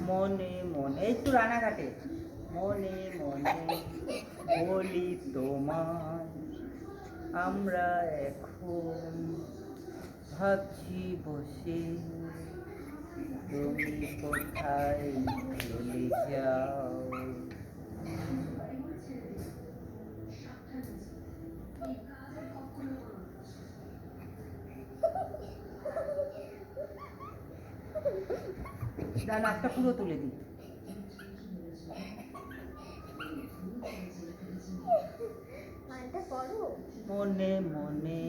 মনে মনে একটু রানাঘাটে মনে মনে বলি তোমায় আমরা এখন ভাবছি বসে তুমি কোথায় চলে যাও। নাকটা পুরো তুলে দিই। মনে মনে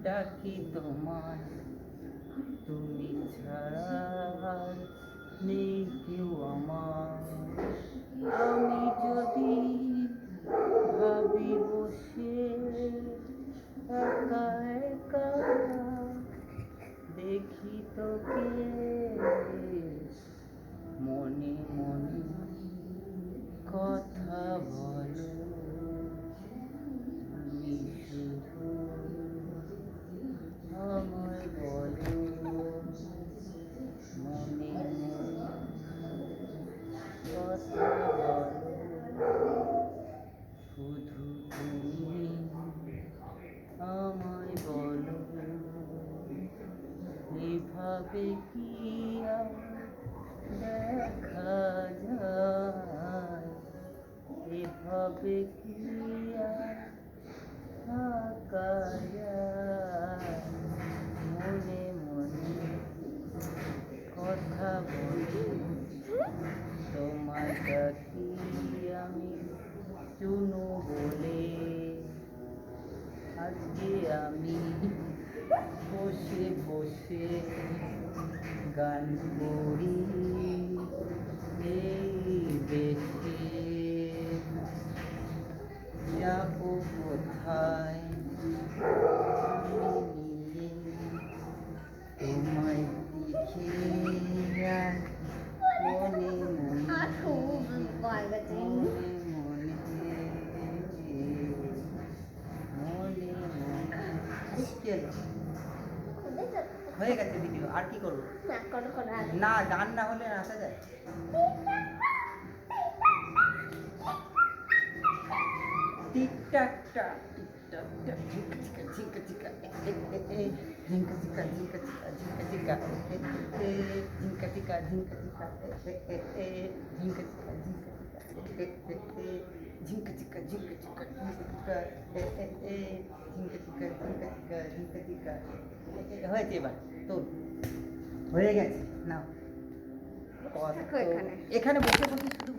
ডাকি তোমায় তুমি ছাড়া নেই কেউ আমার। আমি যদি ভাবি বসে একা একা দেখি তোকে মনে মনে কথা বলো তুমি শুধু আমায় বলো মনে মনে কথা বলো শুধু তুমি আমায় বলো এভাবে কি আর দেখা যায়, এভাবে কি আর থাকা যায়। মনে মনে কথা বলি তোমার ডাকি আমি চুনু বলে। আজকে আমি বসে বসে গান করি এই দেশে। যাবো কোথায় আমি নিয়ে তোমায় দেখে মনে হয়ে গেছে ভিডিও। আর কি করবো? না গান না হলে আসা যায়। টিকটাকটা টিকটাকটা ঝিঙ্কা চিকা ঝিঙ্কা চিকা ঝিঙ্কা চিকা ঝিঙ্কা চিকা ঝিঙ্কা চিকা ঝিঙ্কা চিকা ঝিঙ্কা চিকা ঝিঙ্কা চিকা ঝিঙ্কা চিকা হয়েছে। এবার তো হয়ে গেছে। না এখানে বসে বসে শুধু